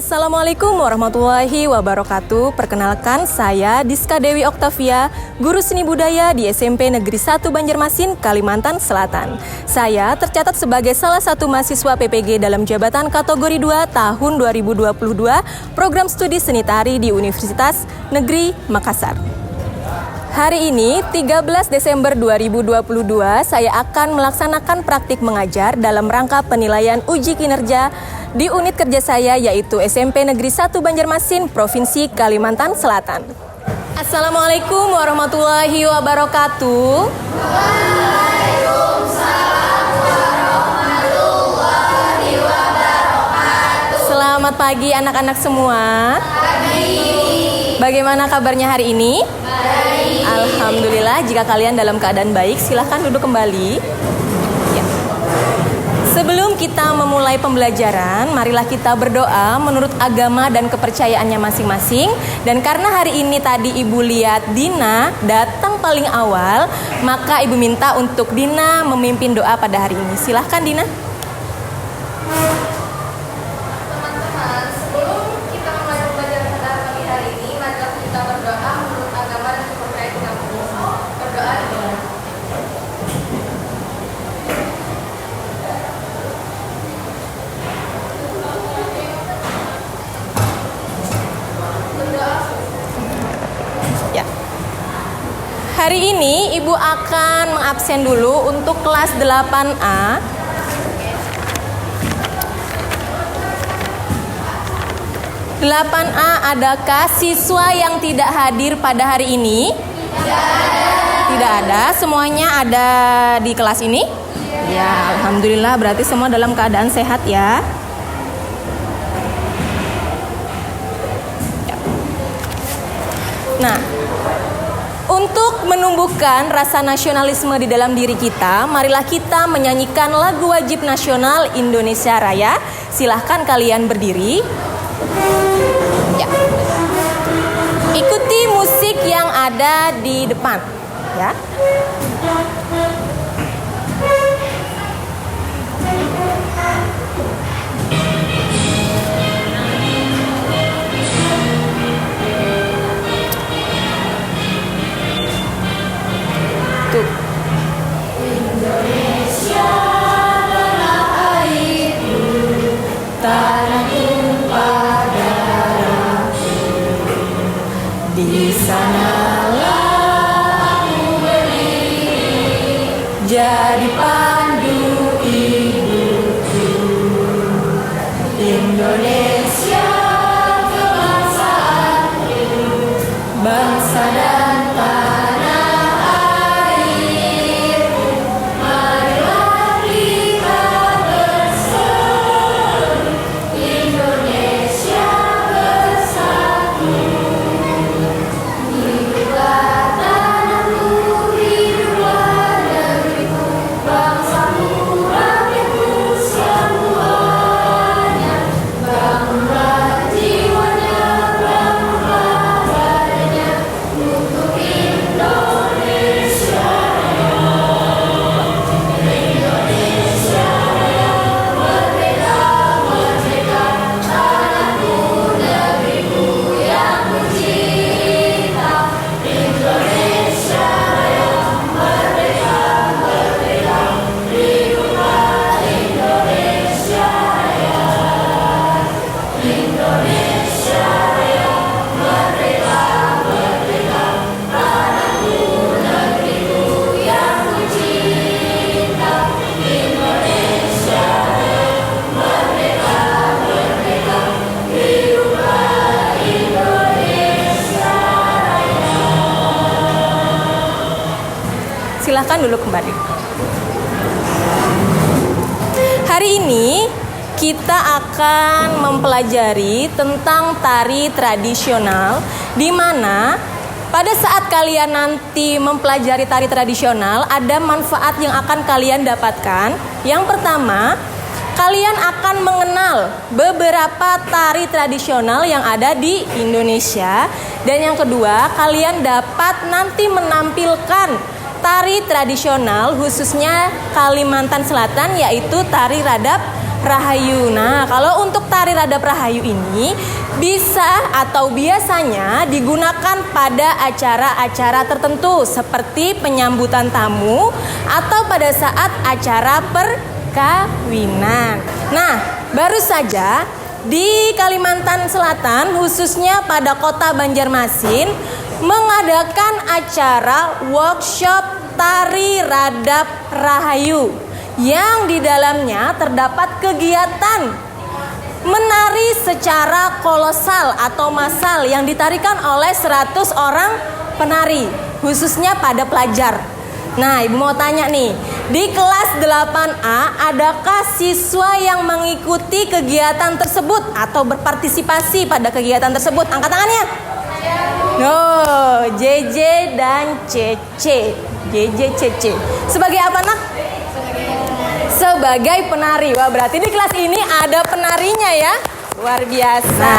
Assalamualaikum warahmatullahi wabarakatuh. Perkenalkan, saya Diska Dewi Oktavia, guru seni budaya di SMP Negeri 1 Banjarmasin, Kalimantan Selatan. Saya tercatat sebagai salah satu mahasiswa PPG dalam jabatan kategori 2 tahun 2022 program studi seni tari di Universitas Negeri Makassar. Hari ini, 13 Desember 2022, saya akan melaksanakan praktik mengajar dalam rangka penilaian uji kinerja di unit kerja saya, yaitu SMP Negeri 1 Banjarmasin, Provinsi Kalimantan Selatan. Assalamualaikum warahmatullahi wabarakatuh. Waalaikumsalam warahmatullahi wabarakatuh. Selamat pagi anak-anak semua. Pagi. Bagaimana kabarnya hari ini? Baik. Alhamdulillah, jika kalian dalam keadaan baik, silahkan duduk kembali. Sebelum kita memulai pembelajaran, marilah kita berdoa menurut agama dan kepercayaannya masing-masing. Dan karena hari ini tadi Ibu lihat Dina datang paling awal, maka Ibu minta untuk Dina memimpin doa pada hari ini. Silahkan Dina. Teman-teman, sebelum kita mulai pembelajaran pada pagi hari ini, marilah kita berdoa menurut agama dan kepercayaan kita. Berdoa dulu. Hari ini Ibu akan mengabsen dulu untuk kelas 8A. Adakah siswa yang tidak hadir pada hari ini? Tidak ada. Semuanya ada di kelas ini? Ya, alhamdulillah, berarti semua dalam keadaan sehat ya. Nah, untuk menumbuhkan rasa nasionalisme di dalam diri kita, marilah kita menyanyikan lagu wajib nasional Indonesia Raya. Silahkan kalian berdiri. Ya. Ikuti musik yang ada di depan. Ya. Indonesia tanah airku, tanah tumpah darahku. Di sanalah aku berdiri, jadi pandu hidupku. Indonesia kebangsaanku, bangsa dan silahkan dulu kembali. Hari ini kita akan mempelajari tentang tari tradisional, di mana pada saat kalian nanti mempelajari tari tradisional ada manfaat yang akan kalian dapatkan. Yang pertama, kalian akan mengenal beberapa tari tradisional yang ada di Indonesia. Dan yang kedua, kalian dapat nanti menampilkan tari tradisional khususnya Kalimantan Selatan, yaitu tari Radap Rahayu. Nah, kalau untuk tari Radap Rahayu ini bisa atau biasanya digunakan pada acara-acara tertentu seperti penyambutan tamu atau pada saat acara perkawinan. Nah, baru saja di Kalimantan Selatan khususnya pada kota Banjarmasin mengadakan acara workshop tari Radap Rahayu yang di dalamnya terdapat kegiatan menari secara kolosal atau massal yang ditarikan oleh 100 orang penari khususnya pada pelajar. Nah, Ibu mau tanya nih, di kelas 8A adakah siswa yang mengikuti kegiatan tersebut atau berpartisipasi pada kegiatan tersebut? Angkat tangannya. JJ dan CC. JJ, CC. Sebagai apa, Nak? Sebagai penari. Wah, berarti di kelas ini ada penarinya ya. Luar biasa.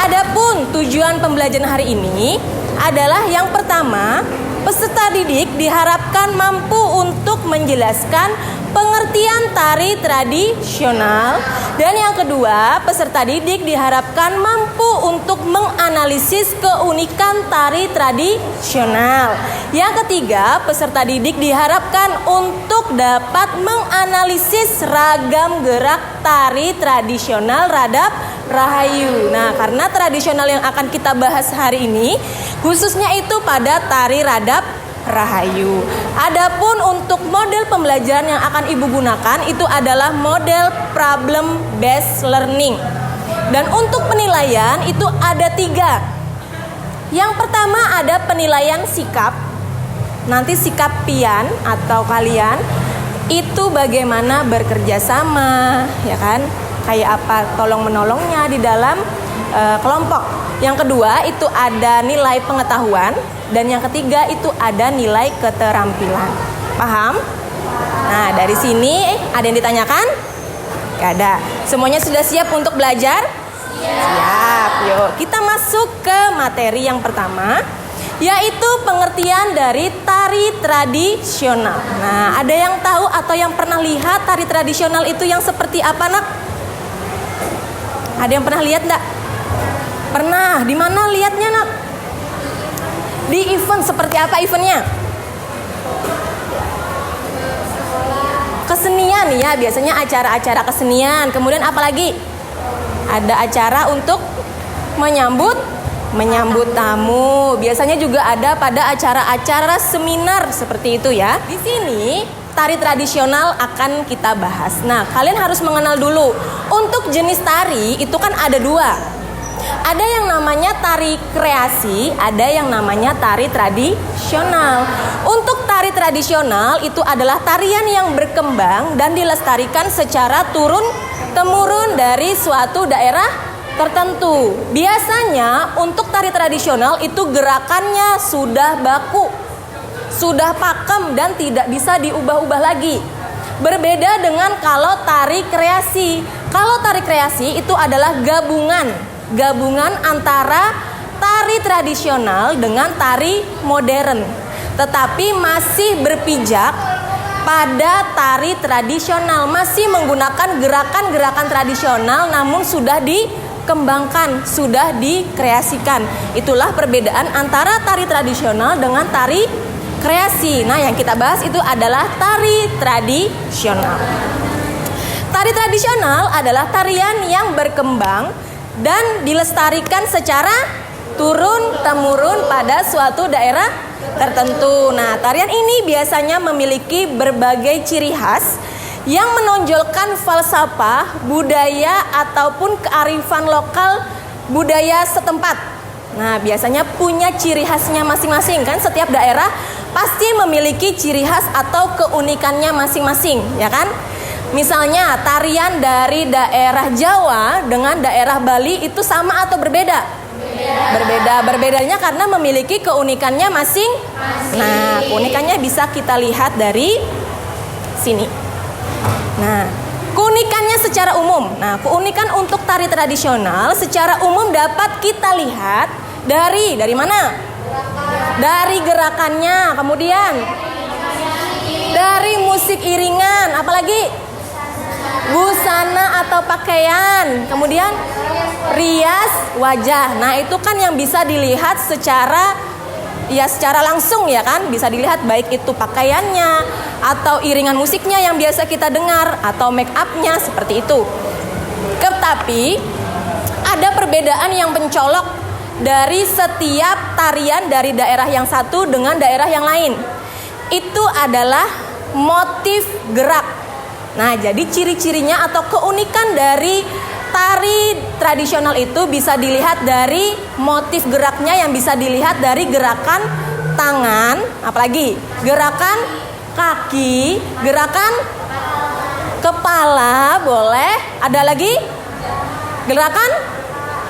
Adapun tujuan pembelajaran hari ini adalah yang pertama, peserta didik diharapkan mampu untuk menjelaskan pengertian tari tradisional. Dan yang kedua, peserta didik diharapkan mampu untuk menganalisis keunikan tari tradisional. Yang ketiga, peserta didik diharapkan untuk dapat menganalisis ragam gerak tari tradisional Radap Rahayu. Nah, karena tradisional yang akan kita bahas hari ini khususnya itu pada tari Radap Rahayu. Adapun untuk model pembelajaran yang akan Ibu gunakan itu adalah model problem based learning. Dan untuk penilaian itu ada 3. Yang pertama ada penilaian sikap. Nanti sikap pian atau kalian itu bagaimana bekerja sama, ya kan? Kayak apa tolong menolongnya di dalam kelompok. Yang kedua itu ada nilai pengetahuan. Dan yang ketiga itu ada nilai keterampilan. Paham? Nah, dari sini ada yang ditanyakan? Gak ada. Semuanya sudah siap untuk belajar? Siap. Yuk, kita masuk ke materi yang pertama, yaitu pengertian dari tari tradisional. Nah, ada yang tahu atau yang pernah lihat tari tradisional itu yang seperti apa, Nak? Ada yang pernah lihat enggak? Pernah. Di mana lihatnya, Nak? Di event seperti apa eventnya? Kesenian ya, biasanya acara-acara kesenian. Kemudian apa lagi? Ada acara untuk menyambut tamu. Biasanya juga ada pada acara-acara seminar seperti itu ya. Di sini tari tradisional akan kita bahas. Nah, kalian harus mengenal dulu. Untuk jenis tari itu kan ada 2. Ada yang namanya tari kreasi, ada yang namanya tari tradisional. Untuk tari tradisional itu adalah tarian yang berkembang dan dilestarikan secara turun-temurun dari suatu daerah tertentu. Biasanya untuk tari tradisional itu gerakannya sudah baku, sudah pakem dan tidak bisa diubah-ubah lagi. Berbeda dengan kalau tari kreasi. Kalau tari kreasi itu adalah gabungan antara tari tradisional dengan tari modern, tetapi masih berpijak pada tari tradisional, masih menggunakan gerakan-gerakan tradisional namun sudah dikembangkan, sudah dikreasikan. Itulah perbedaan antara tari tradisional dengan tari kreasi. Nah, yang kita bahas itu adalah tari tradisional. Tari tradisional adalah tarian yang berkembang dan dilestarikan secara turun-temurun pada suatu daerah tertentu. Nah, tarian ini biasanya memiliki berbagai ciri khas yang menonjolkan falsafah, budaya ataupun kearifan lokal budaya setempat. Nah, biasanya punya ciri khasnya masing-masing kan, setiap daerah pasti memiliki ciri khas atau keunikannya masing-masing, ya kan? Misalnya tarian dari daerah Jawa dengan daerah Bali itu sama atau berbeda? Berbedanya karena memiliki keunikannya masing. Nah, keunikannya bisa kita lihat dari sini. Nah, keunikannya secara umum. Nah, keunikan untuk tari tradisional secara umum dapat kita lihat dari mana? Dari gerakannya, kemudian dari musik iringan, apalagi busana atau pakaian, kemudian rias wajah. Nah, itu kan yang bisa dilihat secara langsung ya kan, bisa dilihat baik itu pakaiannya atau iringan musiknya yang biasa kita dengar atau make upnya seperti itu. Tetapi ada perbedaan yang mencolok dari setiap tarian dari daerah yang satu dengan daerah yang lain. Itu adalah motif gerak. Nah, jadi ciri-cirinya atau keunikan dari tari tradisional itu bisa dilihat dari motif geraknya yang bisa dilihat dari gerakan tangan, apalagi gerakan kaki, gerakan kepala, boleh. Ada lagi gerakan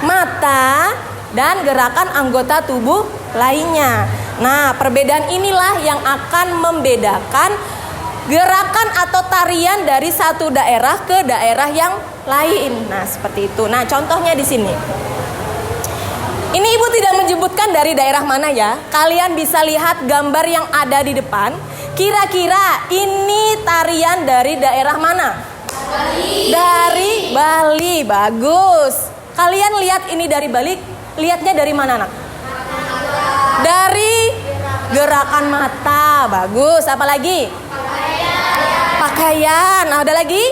mata dan gerakan anggota tubuh lainnya. Nah, perbedaan inilah yang akan membedakan gerakan atau tarian dari satu daerah ke daerah yang lain. Nah, seperti itu. Nah, contohnya di sini. Ini Ibu tidak menyebutkan dari daerah mana ya. Kalian bisa lihat gambar yang ada di depan. Kira-kira ini tarian dari daerah mana? Bali. Dari Bali. Bagus. Kalian lihat ini dari Bali, lihatnya dari mana, Nak? Dari gerakan mata. Bagus. Apalagi? Pakaian. Nah, ada lagi?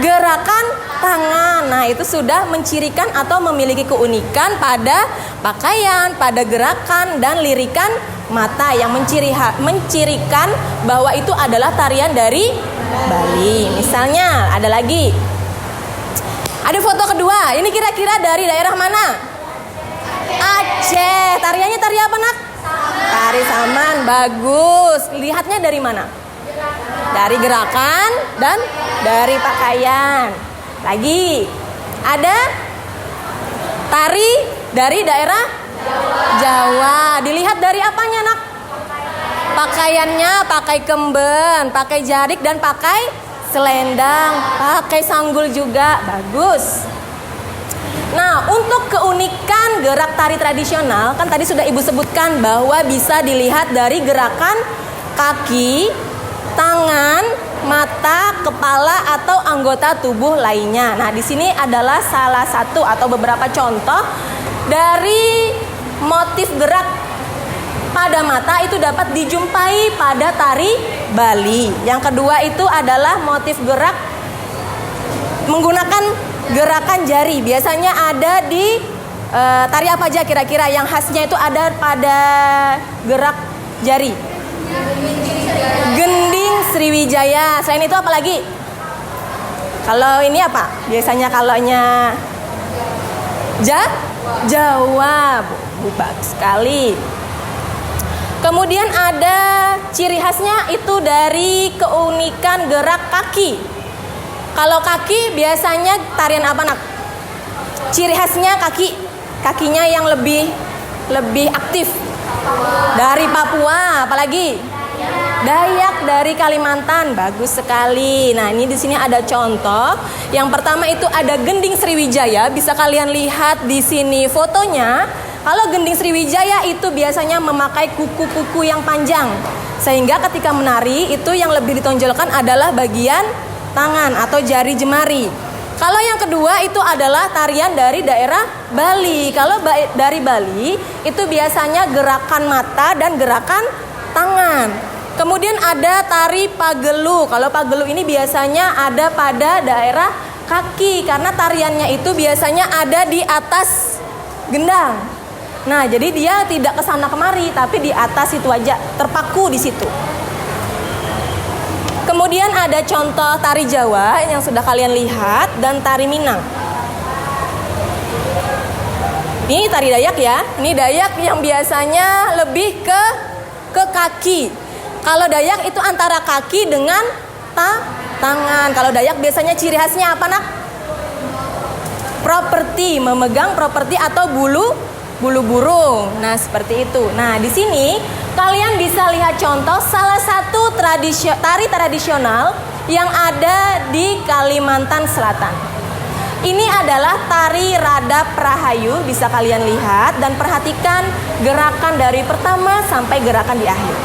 Gerakan tangan. Nah, itu sudah mencirikan atau memiliki keunikan pada pakaian, pada gerakan dan lirikan mata yang mencirikan bahwa itu adalah tarian dari Bali. Misalnya, ada lagi. Ada foto kedua. Ini kira-kira dari daerah mana? Aceh. Tariannya tari apa, Nak? Tari saman. Bagus. Lihatnya dari mana? Dari gerakan dan dari pakaian. Lagi ada tari dari daerah Jawa. Dilihat dari apanya, Nak? Pakaiannya pakai kemben, pakai jarik dan pakai selendang, pakai sanggul juga. Bagus. Nah, untuk keunikan gerak tari tradisional, kan tadi sudah Ibu sebutkan bahwa bisa dilihat dari gerakan kaki, tangan, mata, kepala atau anggota tubuh lainnya. Nah, di sini adalah salah satu atau beberapa contoh dari motif gerak pada mata itu dapat dijumpai pada tari Bali. Yang kedua itu adalah motif gerak menggunakan gerakan jari. Biasanya ada di tari apa aja kira-kira yang khasnya itu ada pada gerak jari? Gending Sriwijaya. Selain itu apa lagi? Kalau ini apa? Biasanya kalaunya Jawa. Bagus sekali. Kemudian ada ciri khasnya itu dari keunikan gerak kaki. Kalau kaki biasanya tarian apa, Nak? Ciri khasnya kaki. Kakinya yang lebih aktif. Dari Papua, apalagi? Dayak dari Kalimantan. Bagus sekali. Nah, ini di sini ada contoh. Yang pertama itu ada Gending Sriwijaya. Bisa kalian lihat di sini fotonya. Kalau Gending Sriwijaya itu biasanya memakai kuku-kuku yang panjang. Sehingga ketika menari itu yang lebih ditonjolkan adalah bagian tangan atau jari jemari. Kalau yang kedua itu adalah tarian dari daerah Bali. Kalau dari Bali itu biasanya gerakan mata dan gerakan tangan. Kemudian ada tari Pagelu. Kalau Pagelu ini biasanya ada pada daerah kaki karena tariannya itu biasanya ada di atas gendang. Nah, jadi dia tidak kesana kemari tapi di atas itu aja, terpaku di situ. Kemudian ada contoh tari Jawa yang sudah kalian lihat dan tari Minang. Ini tari Dayak ya. Ini Dayak yang biasanya lebih ke kaki. Kalau Dayak itu antara kaki dengan tangan. Kalau Dayak biasanya ciri khasnya apa, Nak? Properti, memegang properti atau bulu burung. Nah, seperti itu. Nah, di sini kalian bisa lihat contoh salah satu tari tradisional yang ada di Kalimantan Kalimantan Selatan. Ini adalah tari Radap Rahayu, bisa kalian lihat dan perhatikan gerakan dari pertama sampai gerakan di akhir.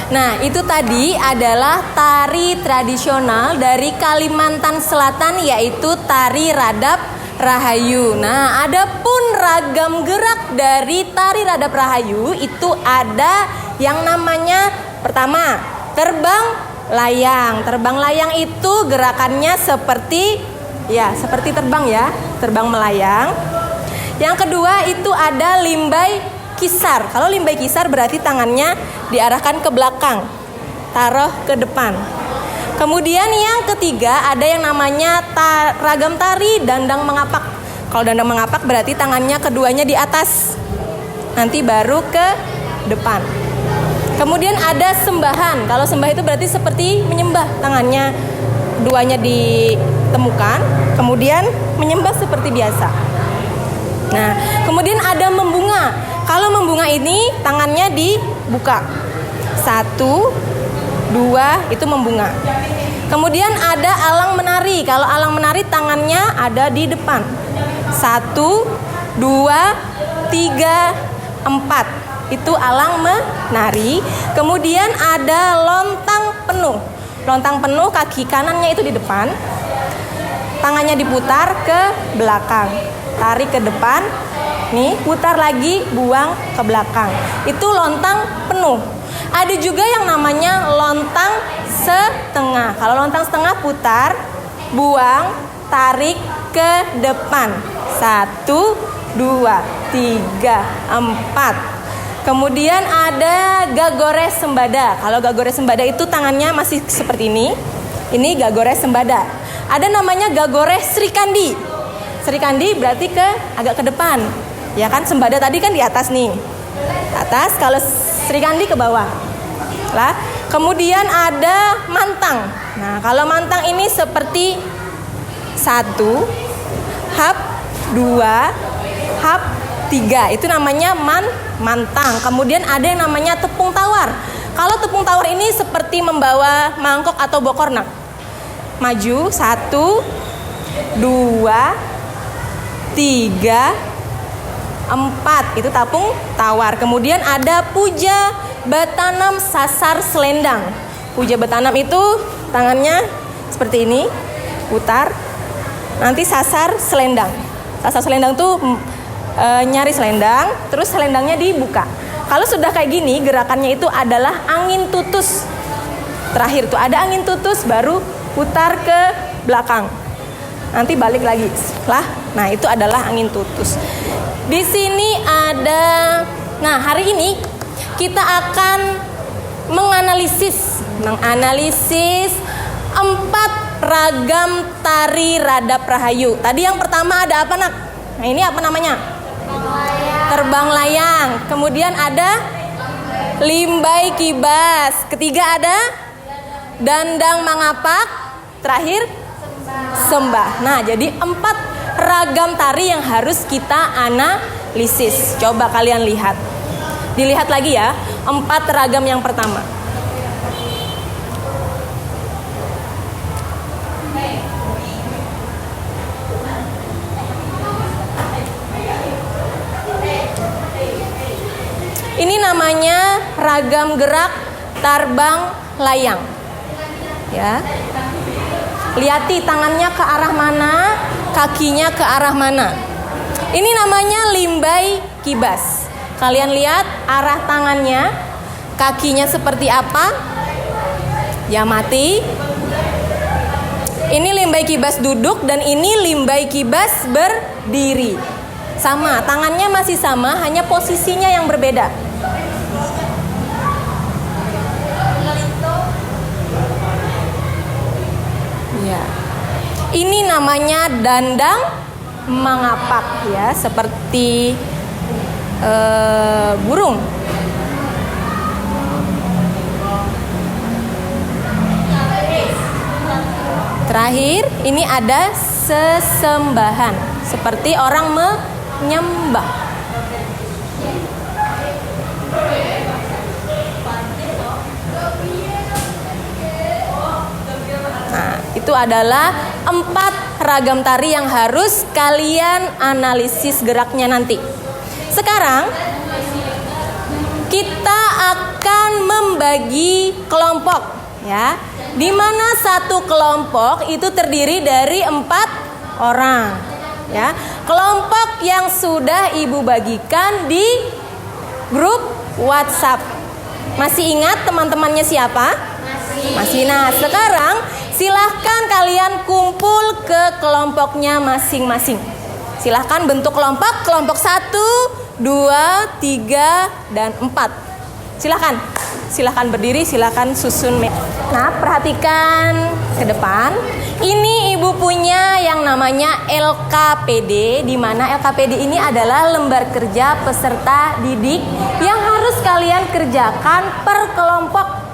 Nah, itu tadi adalah tari tradisional dari Kalimantan Selatan, yaitu tari Radap Rahayu. Nah, adapun ragam gerak dari tari Radap Rahayu itu ada yang namanya pertama, terbang layang. Terbang layang itu gerakannya seperti terbang ya, terbang melayang. Yang kedua itu ada limbai kisar. Kalau limbai kisar berarti tangannya diarahkan ke belakang, taruh ke depan. Kemudian yang ketiga ada yang namanya ragam tari dandang mengapak. Kalau dandang mengapak berarti tangannya keduanya di atas, nanti baru ke depan. Kemudian ada sembahan. Kalau sembah itu berarti seperti menyembah, tangannya duanya ditemukan, kemudian menyembah seperti biasa. Nah, kemudian ada membunga. Kalau membunga ini tangannya dibuka. 1, 2 itu membunga. Kemudian ada alang menari. Kalau alang menari tangannya ada di depan. 1, 2, 3, 4. Itu alang menari. Kemudian ada lontang penuh. Lontang penuh kaki kanannya itu di depan. Tangannya diputar ke belakang. Tarik ke depan, nih putar lagi, buang ke belakang. Itu lontang penuh. Ada juga yang namanya lontang setengah. Kalau lontang setengah putar, buang, tarik ke depan. 1, 2, 3, 4. Kemudian ada gagores sembada. Kalau gagores sembada itu tangannya masih seperti ini. Ini gagores sembada. Ada namanya gagores Srikandi. Srikandi berarti agak ke depan. Ya kan, sembada tadi kan di atas nih. Atas, kalau Srikandi ke bawah. Lah, kemudian ada mantang. Nah, kalau mantang ini seperti 1, hap, 2, hap, 3. Itu namanya mantang. Kemudian ada yang namanya tepung tawar. Kalau tepung tawar ini seperti membawa mangkok atau bokornak. Maju, 1, 2, 3, 4. Itu tepung tawar. Kemudian ada puja batanam sasar selendang. Puja batanam itu tangannya seperti ini, putar, nanti sasar selendang. Sasar selendang tuh nyari selendang, terus selendangnya dibuka. Kalau sudah kayak gini, gerakannya itu adalah angin tutus. Terakhir tuh ada angin tutus, baru putar ke belakang. Nanti balik lagi. Nah itu adalah angin tutus. Di sini ada. Nah, hari ini kita akan menganalisis 4 ragam tari Radap Rahayu. Tadi yang pertama ada apa, Nak? Nah, ini apa namanya? Terbang layang. Kemudian ada limbai kibas. Ketiga ada dandang mangapak. Terakhir sembah. Nah, jadi 4 ragam tari yang harus kita analisis. Coba kalian lihat. Dilihat lagi ya, 4 ragam yang pertama. Ini namanya ragam gerak terbang layang. Ya. Lihati tangannya ke arah mana, kakinya ke arah mana. Ini namanya limbai kibas. Kalian lihat arah tangannya, kakinya seperti apa? Ya mati. Ini limbai kibas duduk dan ini limbai kibas berdiri. Sama, tangannya masih sama, hanya posisinya yang berbeda. Ya. Ini namanya dandang mengapak ya, seperti burung. Terakhir, ini ada sesembahan, seperti orang menyembah. Nah, itu adalah 4 ragam tari yang harus kalian analisis geraknya nanti. Sekarang kita akan membagi kelompok ya, di mana satu kelompok itu terdiri dari 4 orang ya. Kelompok yang sudah ibu bagikan di grup WhatsApp. Masih ingat teman-temannya siapa? Masih. Nah, sekarang silahkan kalian kumpul ke kelompoknya masing-masing. Silahkan bentuk kelompok 1, 2, 3, dan 4. Silahkan berdiri, silahkan susun. Nah, perhatikan ke depan. Ini ibu punya yang namanya LKPD, di mana LKPD ini adalah lembar kerja peserta didik yang harus kalian kerjakan per kelompok.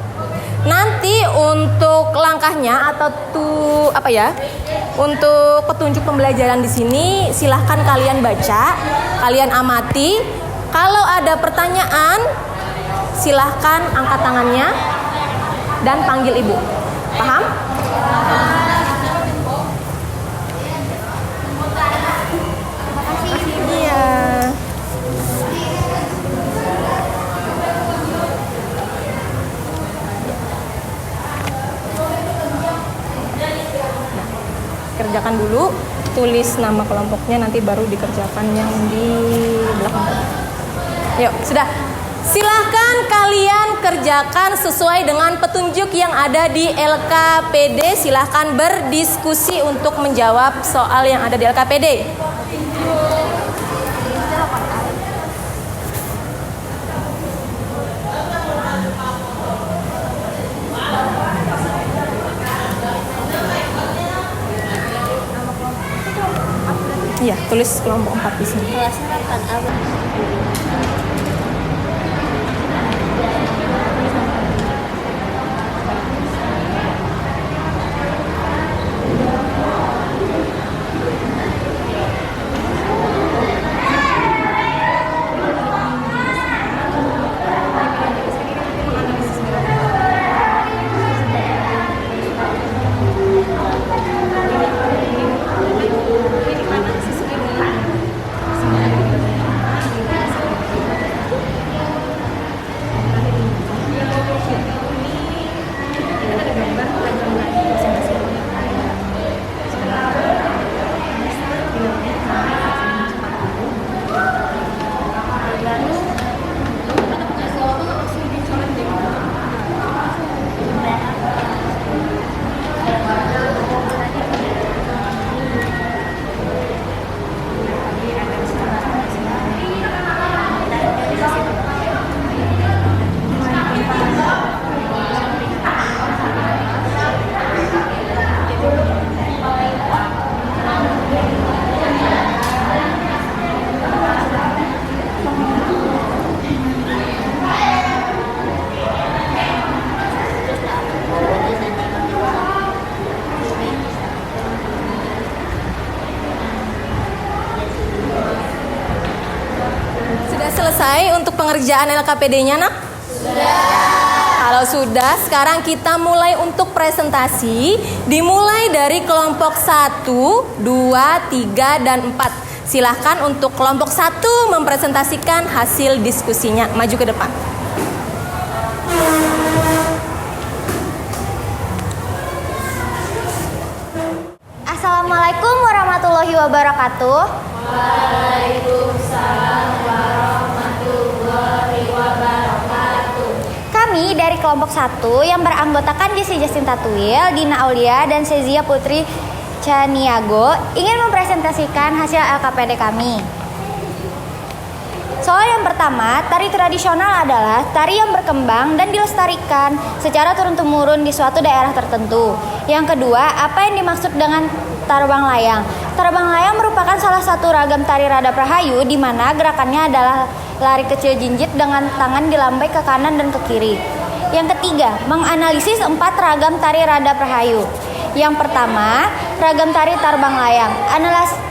Nanti untuk langkahnya atau untuk petunjuk pembelajaran di sini silahkan kalian baca, kalian amati. Kalau ada pertanyaan, silahkan angkat tangannya dan panggil ibu. Paham? Iya. Kerjakan dulu, tulis nama kelompoknya, nanti baru dikerjakan yang di belakang. Yuk, sudah. Silahkan kalian kerjakan sesuai dengan petunjuk yang ada di LKPD. Silahkan berdiskusi untuk menjawab soal yang ada di LKPD. Iya, tulis kelompok 4 di sini. Selesai untuk pengerjaan LKPD-nya, nak? Sudah. Kalau sudah, sekarang kita mulai untuk presentasi. Dimulai dari kelompok 1, 2, 3, dan 4. Silahkan untuk kelompok 1 mempresentasikan hasil diskusinya. Maju ke depan. warahmatullahi wabarakatuh. Waalaikumsalam warahmatullahi wabarakatuh. Kami dari kelompok 1 yang beranggotakan Jesse Justin Tatuil, Dina Aulia, dan Sezia Putri Caniago ingin mempresentasikan hasil LKPD kami. Soal yang pertama, tari tradisional adalah tari yang berkembang dan dilestarikan secara turun-temurun di suatu daerah tertentu. Yang kedua, apa yang dimaksud dengan tarbang layang? Tarbang layang merupakan salah satu ragam tari Radap Rahayu di mana gerakannya adalah lari kecil jinjit dengan tangan dilambai ke kanan dan ke kiri. Yang ketiga, menganalisis 4 ragam tari Radap Rahayu. Yang pertama, ragam tari tarbang layang.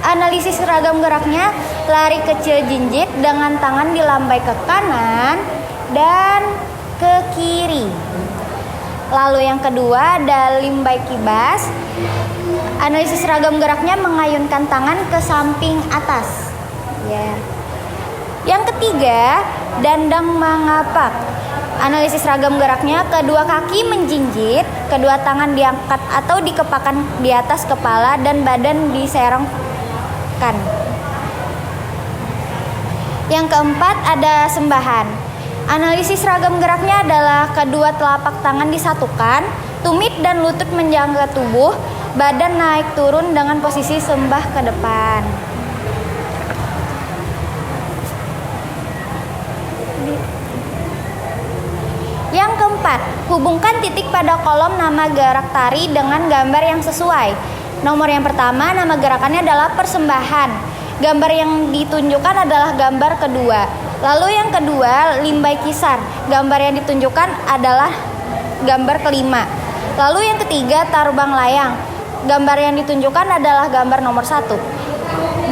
Analisis ragam geraknya, lari kecil jinjit dengan tangan dilambai ke kanan dan ke kiri. Lalu yang kedua ada limbai kibas. Analisis ragam geraknya mengayunkan tangan ke samping atas. Yang ketiga, dandang mangapak. Analisis ragam geraknya, kedua kaki menjinjit, kedua tangan diangkat atau dikepakkan di atas kepala dan badan diserongkan. Yang keempat ada sembahan. Analisis ragam geraknya adalah kedua telapak tangan disatukan, tumit dan lutut menjangka tubuh, badan naik turun dengan posisi sembah ke depan. Yang keempat, hubungkan titik pada kolom nama gerak tari dengan gambar yang sesuai. Nomor yang pertama, nama gerakannya adalah persembahan. Gambar yang ditunjukkan adalah gambar kedua. Lalu yang kedua, limbai kisar. Gambar yang ditunjukkan adalah gambar kelima. Lalu yang ketiga, tarbang layang. Gambar yang ditunjukkan adalah gambar nomor 1.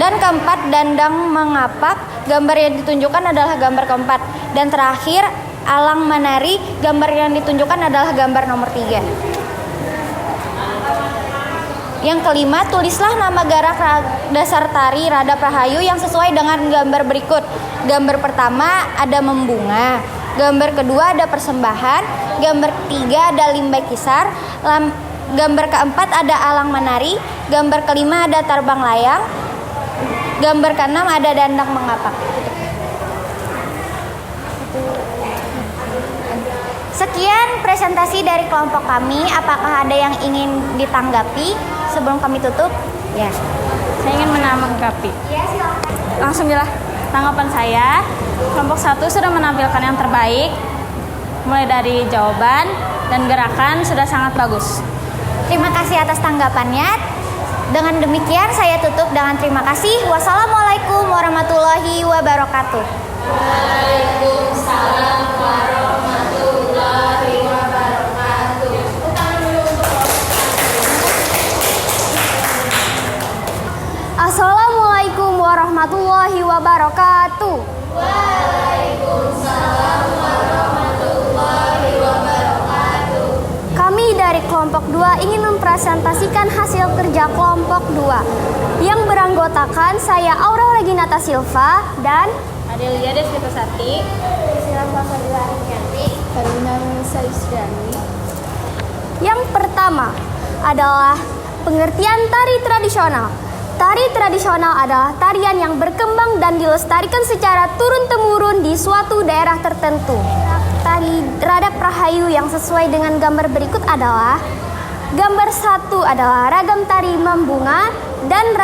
Dan keempat, dandang mengapak. Gambar yang ditunjukkan adalah gambar keempat. Dan terakhir, alang menari, gambar yang ditunjukkan adalah gambar nomor 3. Yang kelima, tulislah nama gerak dasar tari Radap Rahayu yang sesuai dengan gambar berikut. Gambar pertama ada membunga, gambar kedua ada persembahan, gambar ketiga ada limbai kisar, gambar keempat ada alang menari, gambar kelima ada tarbang layang, gambar keenam ada dandang mengapak. Sekian presentasi dari kelompok kami. Apakah ada yang ingin ditanggapi sebelum kami tutup? Ya, saya ingin menanggapi. Ya, silakan. Langsung jelas tanggapan saya. Kelompok 1 sudah menampilkan yang terbaik, mulai dari jawaban dan gerakan sudah sangat bagus. Terima kasih atas tanggapannya. Dengan demikian saya tutup dengan terima kasih. Wassalamualaikum warahmatullahi wabarakatuh. Waalaikumsalam warahmatullahi wabarakatuh. Assalamualaikum warahmatullahi wabarakatuh. Waalaikumsalam warahmatullahi wabarakatuh. Kami dari kelompok 2 ingin mempresentasikan hasil kerja kelompok 2 yang beranggotakan saya Aura Reginata Silva dan Adelia Desvitasati, yang pertama adalah pengertian tari tradisional. Tari tradisional adalah tarian yang berkembang dan dilestarikan secara turun-temurun di suatu daerah tertentu. Tari Radap Rahayu yang sesuai dengan gambar berikut adalah: gambar 1 adalah ragam tari membunga dan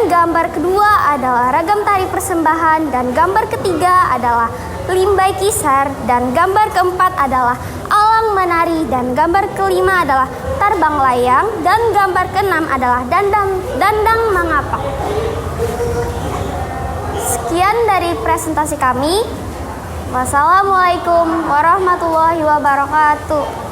gambar kedua adalah ragam tari persembahan, dan gambar ketiga adalah limbai kisar, dan gambar keempat adalah alang menari, dan gambar kelima adalah tarbang layang, dan gambar keenam adalah dandang mengapak. Sekian dari presentasi kami. Wassalamualaikum warahmatullahi wabarakatuh.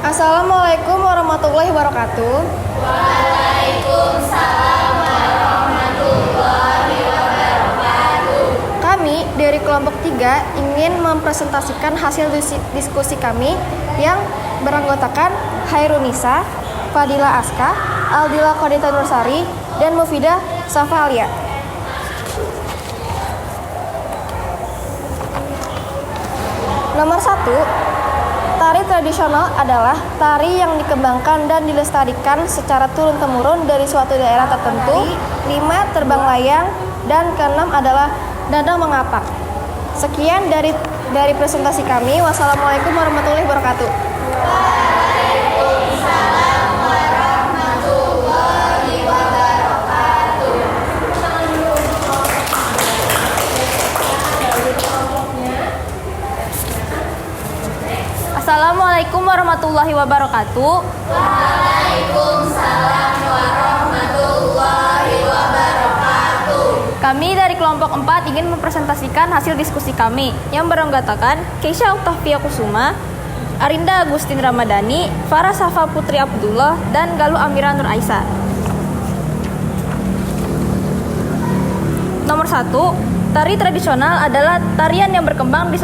Assalamualaikum warahmatullahi wabarakatuh. Waalaikumsalam warahmatullahi wabarakatuh. Kami dari kelompok 3 ingin mempresentasikan hasil diskusi kami yang beranggotakan Hairunisa, Fadila Aska, Aldila Kodita Nursari, dan Mufidah Safalia. Nomor 1, tari tradisional adalah tari yang dikembangkan dan dilestarikan secara turun-temurun dari suatu daerah tertentu. 5, terbang layang. Dan keenam adalah dandang mengapak. Sekian dari presentasi kami. Wassalamualaikum warahmatullahi wabarakatuh. Assalamualaikum warahmatullahi wabarakatuh. Waalaikumsalam warahmatullahi wabarakatuh. Kami dari kelompok 4 ingin mempresentasikan hasil diskusi kami yang beranggotakan Keisha Octavia Kusuma, Arinda Agustin Ramadhani, Farah Safa Putri Abdullah, dan Galuh Amira Nur Aisyah. Nomor 1, tari tradisional adalah tarian yang berkembang di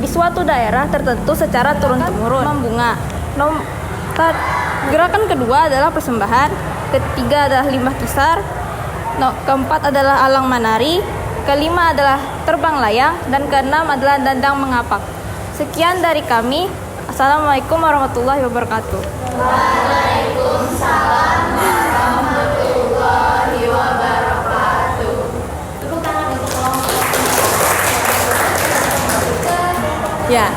suatu daerah tertentu secara turun-temurun membunga. Gerakan kedua adalah persembahan, ketiga adalah limbah kisar, keempat adalah alang manari, kelima adalah terbang layang, dan keenam adalah dandang mengapak. Sekian dari kami. Assalamualaikum warahmatullahi wabarakatuh. Waalaikumsalam warahmatullahi wabarakatuh. Ya,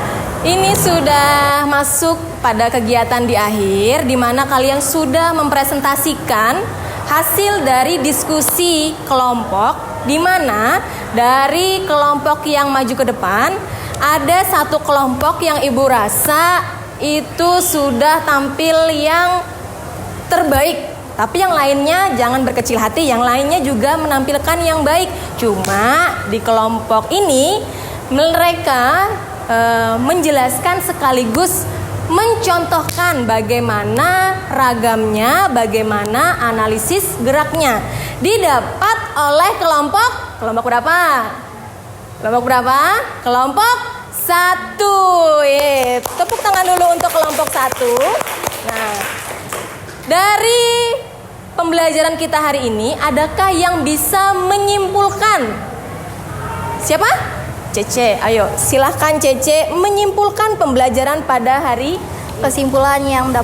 ini sudah masuk pada kegiatan di akhir, di mana kalian sudah mempresentasikan hasil dari diskusi kelompok, di mana dari kelompok yang maju ke depan ada satu kelompok yang ibu rasa itu sudah tampil yang terbaik. Tapi yang lainnya jangan berkecil hati, yang lainnya juga menampilkan yang baik. Cuma di kelompok ini mereka menjelaskan sekaligus mencontohkan bagaimana ragamnya, bagaimana analisis geraknya didapat oleh kelompok berapa? Kelompok 1. Tepuk tangan dulu untuk kelompok 1. Nah, dari pembelajaran kita hari ini, adakah yang bisa menyimpulkan? Siapa? Cece, ayo silahkan Cece menyimpulkan pembelajaran pada hari. Kesimpulan yang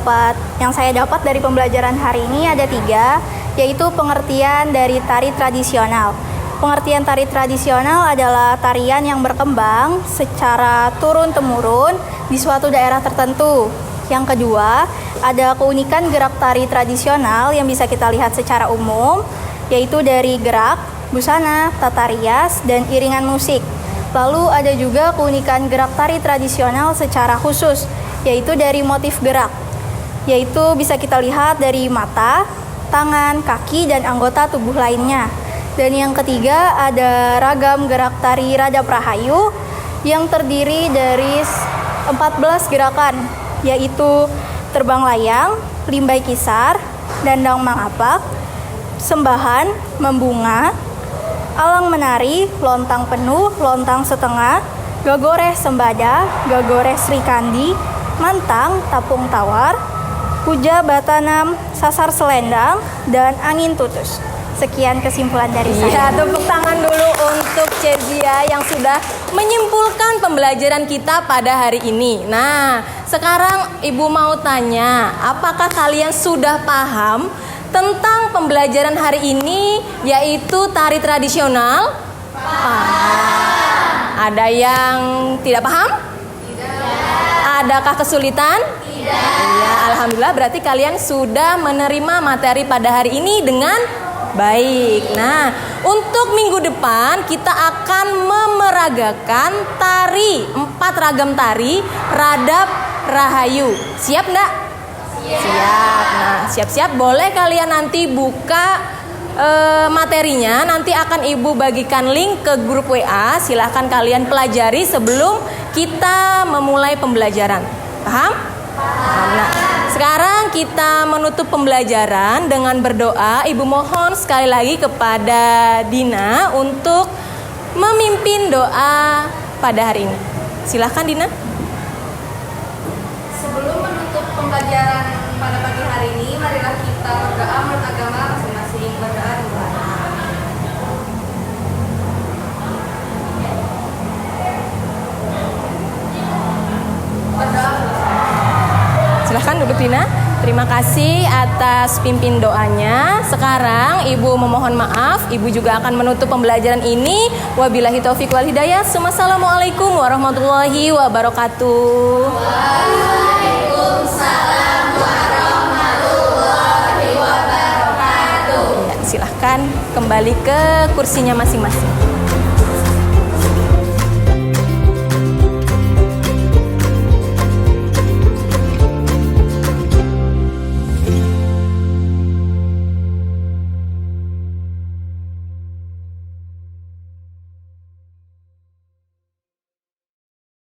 saya dapat dari pembelajaran hari ini ada 3, yaitu pengertian dari tari tradisional. Pengertian tari tradisional adalah tarian yang berkembang secara turun-temurun di suatu daerah tertentu. Yang kedua, ada keunikan gerak tari tradisional yang bisa kita lihat secara umum, yaitu dari gerak, busana, tata rias, dan iringan musik. Lalu ada juga keunikan gerak tari tradisional secara khusus, yaitu dari motif gerak, yaitu bisa kita lihat dari mata, tangan, kaki, dan anggota tubuh lainnya. Dan yang ketiga ada ragam gerak tari Radap Rahayu yang terdiri dari 14 gerakan, yaitu terbang layang, limbai kisar, dandang mengapak, sembahan, membunga, alang menari, lontang penuh, lontang setengah, gagoreh sembada, gagoreh Srikandi, mantang, tapung tawar, puja batanam, sasar selendang, dan angin tutus. Sekian kesimpulan dari saya. Ya, tepuk tangan dulu untuk Cezia yang sudah menyimpulkan pembelajaran kita pada hari ini. Nah, sekarang Ibu mau tanya, apakah kalian sudah paham tentang pembelajaran hari ini, yaitu tari tradisional? Paham. Ada yang tidak paham? Tidak. Adakah kesulitan? Tidak. Ya, alhamdulillah berarti kalian sudah menerima materi pada hari ini dengan baik. Nah, untuk minggu depan kita akan memeragakan tari, 4 ragam tari Radap Rahayu. Siap enggak? Siap. Nah, siap-siap. Boleh kalian nanti buka materinya. Nanti akan Ibu bagikan link ke grup WA. Silahkan kalian pelajari sebelum kita memulai pembelajaran. Paham? Paham. Nah, sekarang kita menutup pembelajaran dengan berdoa. Ibu mohon sekali lagi kepada Dina untuk memimpin doa pada hari ini. Silahkan Dina. Sebelum menutup pembelajaran pada pagi hari ini, marilah kita berdoa menurut agama masing-masing. Berdoa dulu. Fitrina. Terima kasih atas pimpin doanya. Sekarang Ibu memohon maaf, Ibu juga akan menutup pembelajaran ini. Wabillahi taufiq wal hidayah. Wassalamualaikum warahmatullahi wabarakatuh. Waalaikumsalam warahmatullahi wabarakatuh. Ya, silahkan kembali ke kursinya masing-masing.